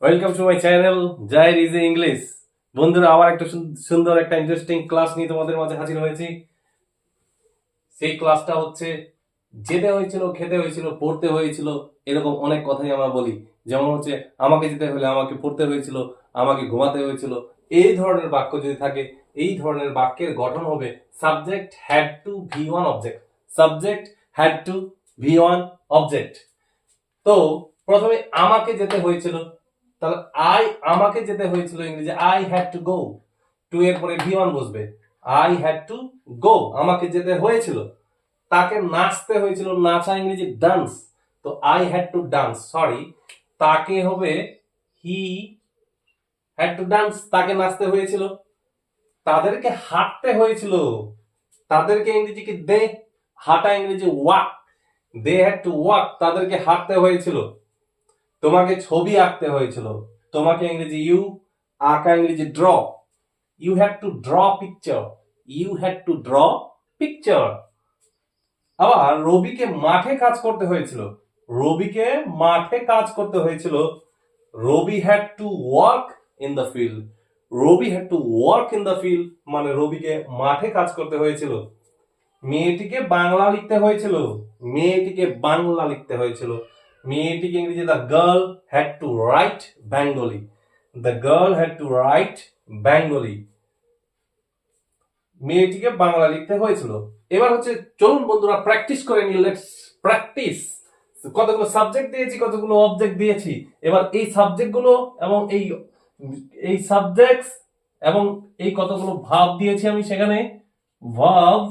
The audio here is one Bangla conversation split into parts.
Welcome to my channel Zahir easy English. বন্ধুরা, আবার একটা সুন্দর একটা ইন্টারেস্টিং ক্লাস নিয়ে তোমাদের মাঝে হাজির হয়েছি। সেই ক্লাসটা হচ্ছে যেতে হয়েছিল, খেতে হয়েছিল, পড়তে হয়েছিল, এরকম অনেক কথাই আমরা বলি। যেমন হচ্ছে আমাকে যেতে হলে আমাকে পড়তে হয়েছিল, আমাকে ঘুমাতে হয়েছিল। এই ধরনের বাক্য যদি থাকে, এই ধরনের বাক্যের গঠন হবে subject had to V one object. Subject had to V one object. তো প্রথমে আমাকে যেতে হয়েছিল, তাহলে আমাকে যেতে হয়েছিল ইংরেজি I had to go. To এর পরে ভি ওয়ান বসবে। আই হ্যাড টু গো, আমাকে যেতে হয়েছিল। তাকে নাচতে হয়েছিল, নাচা ইংরেজি ডান্স। তো I had to dance, sorry, তাকে হবে হি হ্যাড টু ডান্স, তাকে নাচতে হয়েছিল। তাদেরকে হাঁটতে হয়েছিল, তাদেরকে ইংরেজি কি দে, হাঁটা ইংরেজি walk. They had to walk, তাদেরকে হাঁটতে হয়েছিল। তোমাকে ছবি আঁকতে হয়েছিল, তোমাকে ইংরেজি ইউ, আঁকা ইংরেজি draw. You had to draw picture, you had to draw picture. আবার রবিকে মাঠে কাজ করতে হয়েছিল, রবিকে মাঠে কাজ করতে হয়েছিল। Rabi had to work in the field, Rabi had to work in the field মানে রবিকে মাঠে কাজ করতে হয়েছিল। মেয়েটিকে বাংলা লিখতে হয়েছিল, মেয়েটিকে বাংলা লিখতে হয়েছিল। মেয়েটিকে ইংরেজি the girl had to right Bengali, the girl had to right Bengali. মেয়েটিকে বাংলা লিখতে হয়েছিল। এবার হচ্ছে চলুন বন্ধুরা প্র্যাকটিস করে নিই, লেটস প্র্যাকটিস। কতগুলো সাবজেক্ট দিয়েছি, কতগুলো অবজেক্ট দিয়েছি। এবার এই সাবজেক্ট গুলো এবং এই সাবজেক্টস এবং এই কতগুলো ভাব দিয়েছি আমি, সেখানে ভাব,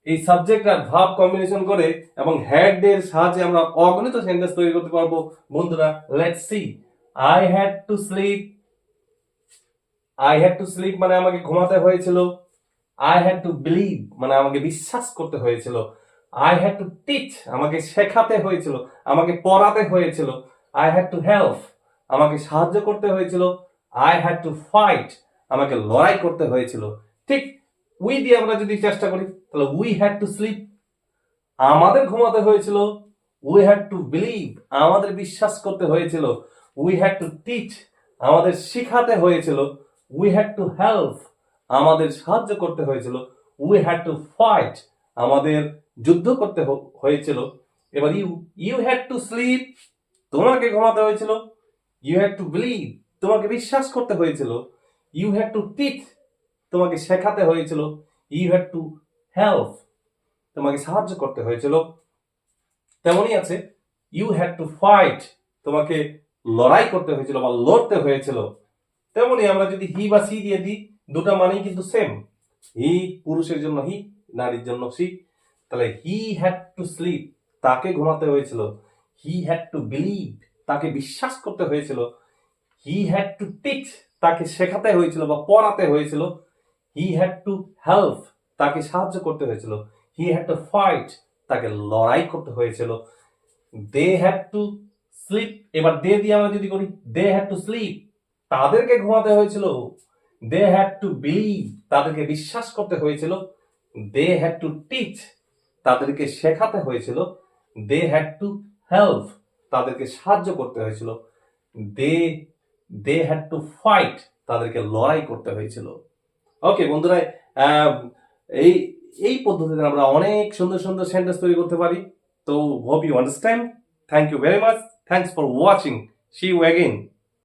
এই সাবজেক্ট আর ভাব কম্বিনেশন করে এবং হ্যাড এর সাহায্যে আমরা অগণিত সেন্টেন্স তৈরি করতে পারবো। বন্ধুরা let's see. I had to sleep, I had to sleep মানে আমাকে ঘুমাতে হয়েছিল। আই হ্যাড টু বিলিভ মানে আমাকে বিশ্বাস করতে হয়েছিল। আই হ্যাড টু টিচ আমাকে শেখাতে হয়েছিল, আমাকে পড়াতে হয়েছিল। আই হ্যাড টু হেল্প আমাকে সাহায্য করতে হয়েছিল। আই হ্যাড টু ফাইট আমাকে লড়াই করতে হয়েছিল। ঠিক উই দিয়ে আমরা যদি চেষ্টা করি, তাহলে উই হ্যাড টু স্লিপ আমাদের ঘুমাতে হয়েছিল। উই হ্যাড টু বিলিভ আমাদের বিশ্বাস করতে হয়েছিল। উই হ্যাড টু টিচ আমাদের শিখাতে হয়েছিল। উই হ্যাড টু হেল্প আমাদের সাহায্য করতে হয়েছিল। উই হ্যাড টু ফাইট আমাদের যুদ্ধ করতে হয়েছিল। এবার ইউ হ্যাড টু স্লিপ তোমাকে ঘুমাতে হয়েছিল। ইউ হ্যাড টু বিলিভ তোমাকে বিশ্বাস করতে হয়েছিল। ইউ হ্যাড টু টিচ তোমাকে শেখাতে হয়েছিল। ইউ হ্যাড টু হেল্প তোমাকে সাহায্য করতে হয়েছিল। তেমনই আছে ইউ হ্যাড টু ফাইট তোমাকে লড়াই করতে হয়েছিল বা লড়তে হয়েছিল। তেমনি আমরা যদি হি বা সি দিয়ে দিই, দুটা মানেই কিন্তু সেম। হি পুরুষের জন্য হি, নারীর জন্য সি। তাহলে হি হ্যাড টু স্লিপ তাকে ঘুমাতে হয়েছিল। হি হ্যাড টু বিলিভ তাকে বিশ্বাস করতে হয়েছিল। হি হ্যাড টু টিচ তাকে শেখাতে হয়েছিল বা পড়াতে হয়েছিল। হি হ্যাড টু হেল্প তাকে সাহায্য করতে হয়েছিল। হি হ্যাড টু ফাইট তাকে লড়াই করতে হয়েছিল। দে হ্যাড টু স্লিপ, এবার দে দিয়ে আমরা যদি করি, দে হ্যাড টু স্লিপ তাদেরকে ঘুমাতে হয়েছিল। দে হ্যাড টু বিলিভ তাদেরকে বিশ্বাস করতে হয়েছিল। দে হ্যাড টু টিচ তাদেরকে শেখাতে হয়েছিল। দে হ্যাড টু হেল্প তাদেরকে সাহায্য করতে হয়েছিল। দে দে হ্যাড টু ফাইট তাদেরকে লড়াই করতে হয়েছিল। ওকে বন্ধুরা, এই এই পদ্ধতিতে আমরা অনেক সুন্দর সুন্দর সেন্টেন্স তৈরি করতে পারি। তো hope you understand. Thank you very much. Thanks for watching. See you again.